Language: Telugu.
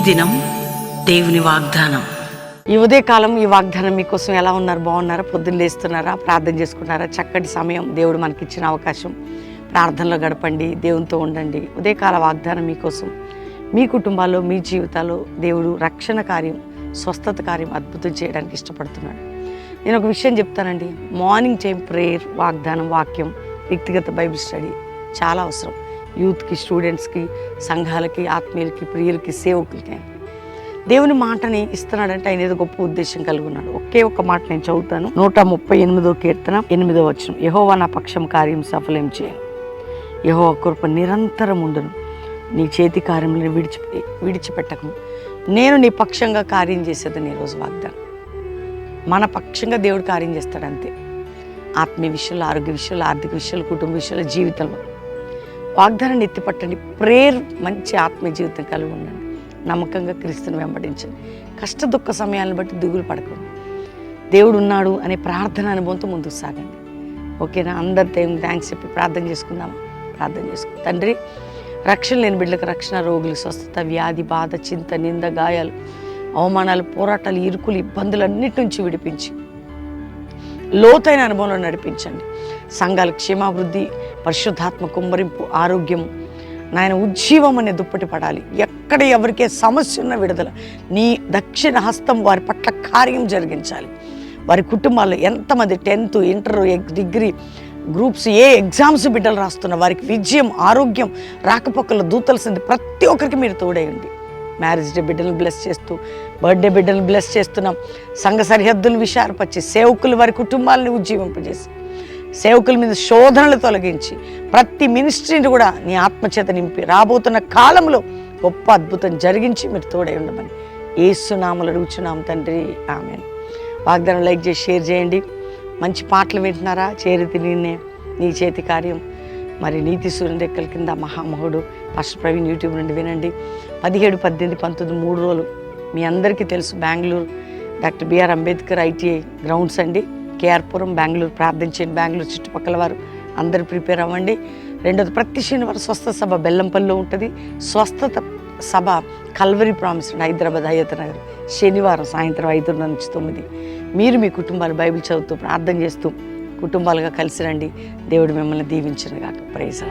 దినం దేవుని వాగ్దానం. ఈ ఉదయకాలం ఈ వాగ్దానం మీకోసం ఎలా ఉన్నారు? బాగున్నారా? పొద్దున్న లేస్తున్నారా? ప్రార్థన చేసుకున్నారా? చక్కటి సమయం దేవుడు మనకిచ్చిన అవకాశం. ప్రార్థనలో గడపండి, దేవునితో ఉండండి. ఉదయకాల వాగ్దానం మీకోసం. మీ కుటుంబాల్లో, మీ జీవితాల్లో దేవుడు రక్షణ కార్యం, స్వస్థత కార్యం అద్భుతం చేయడానికి ఇష్టపడుతున్నాడు. నేను ఒక విషయం చెప్తానండి. మార్నింగ్ టైం ప్రేయర్, వాగ్దానం, వాక్యం, వ్యక్తిగత బైబిల్ స్టడీ చాలా అవసరం. యూత్కి, స్టూడెంట్స్కి, సంఘాలకి, ఆత్మీయులకి, ప్రియులకి, సేవకులకి. దేవుని మాటని ఇస్తున్నాడంటే ఆయన ఏదో గొప్ప ఉద్దేశం కలిగి ఉన్నాడు. ఒకే ఒక మాట నేను చదువుతాను. 138వ కీర్తన 8వ వచనం. యెహోవా నా పక్షం కార్యం సఫలం చేయను, యెహోవా కృప నిరంతరం ఉండును, నీ చేతి కార్యములను విడిచిపెట్టకము, నేను నీ పక్షంగా కార్యం చేసేదని ఈరోజు వాగ్దానం. మన పక్షంగా దేవుడు కార్యం చేస్తాడు అంతే. ఆత్మీయ విషయాలు, ఆరోగ్య విషయాలు, ఆర్థిక విషయాలు, కుటుంబ విషయాలు, జీవితంలో వాగ్దానాన్ని ఎత్తిపట్టండి. ప్రేయర్, మంచి ఆత్మీయ జీవితం కలిగి ఉండండి. నమ్మకంగా క్రీస్తుని వెంబడించండి. కష్ట దుఃఖ సమయాలను బట్టి దిగులు పడకండి. దేవుడు ఉన్నాడు అనే ప్రార్థన అనుభవంతో ముందుకు సాగండి. ఓకేనా? అందరితో థ్యాంక్స్ చెప్పి ప్రార్థన చేసుకుందాం. ప్రార్థన చేసుకుందాం. తండ్రి, రక్షణ లేని బిడ్డలకు రక్షణ, రోగులకు స్వస్థత, వ్యాధి, బాధ, చింత, నింద, గాయాలు, అవమానాలు, పోరాటాలు, ఇరుకులు, ఇబ్బందులన్నిటి నుంచి విడిపించి లోతైన అనుభవంలో నడిపించండి. సంఘాల క్షేమాభివృద్ధి, పరిశుద్ధాత్మ కుమ్మరింపు, ఆరోగ్యం, నాయన ఉజ్జీవం అనే దుప్పటి పడాలి. ఎక్కడ ఎవరికే సమస్య ఉన్న విడుదల, నీ దక్షిణ హస్తం వారి పట్ల కార్యం జరిగించాలి. వారి కుటుంబాల్లో ఎంతమంది 10th, ఇంటర్, డిగ్రీ, గ్రూప్స్, ఏ ఎగ్జామ్స్ బిడ్డలు రాస్తున్న వారికి విజయం, ఆరోగ్యం, రాకపోకల దూతలసింది ప్రతి ఒక్కరికి మీరు తోడేయండి. మ్యారేజ్ డే బిడ్డలను బ్లెస్ చేస్తూ, బర్త్డే బిడ్డలను బ్లెస్ చేస్తున్నాం. సంఘ సరిహద్దులు విశారపరిచి, సేవకులు వారి కుటుంబాలను ఉజ్జీవింపజేసి, సేవకుల మీద శోధనలు తొలగించి, ప్రతి మినిస్ట్రీని కూడా నీ ఆత్మచేత నింపి, రాబోతున్న కాలంలో గొప్ప అద్భుతం జరిగించి మీరు తోడై ఉండమని యేసు నామములో అడుగుచున్నాం తండ్రి, ఆమేన్. వాగ్దానం లైక్ చేసి షేర్ చేయండి. మంచి పాటలు వింటున్నారా? చేరితి నిన్నే, నీ చేతి కార్యం, మరి నీతి సూర్యుని రెక్కల కింద, మహామహుడు, పాస్టర్ ప్రవీణ్ యూట్యూబ్ నుండి వినండి. 17, 18, 19 3 రోజులు మీ అందరికీ తెలుసు. Bengaluru doctor BR Ambedkar ITI grounds అండి, కేఆర్పురం, బెంగళూరు. ప్రార్థించండి. బెంగళూరు చుట్టుపక్కల వారు అందరూ ప్రిపేర్ అవ్వండి. రెండోది, ప్రతి శనివారం స్వస్థత సభ బెల్లంపల్లిలో ఉంటుంది. స్వస్థత సభ కల్వరీ ప్రామిస్ హైదరాబాద్, హయత్ నగర్, శనివారం సాయంత్రం 5 నుంచి 9. మీరు మీ కుటుంబాలు బైబిల్ చదువుతూ, ప్రార్థన చేస్తూ కుటుంబాలుగా కలిసి రండి. దేవుడు మిమ్మల్ని దీవించును గాక. ప్రైజ్.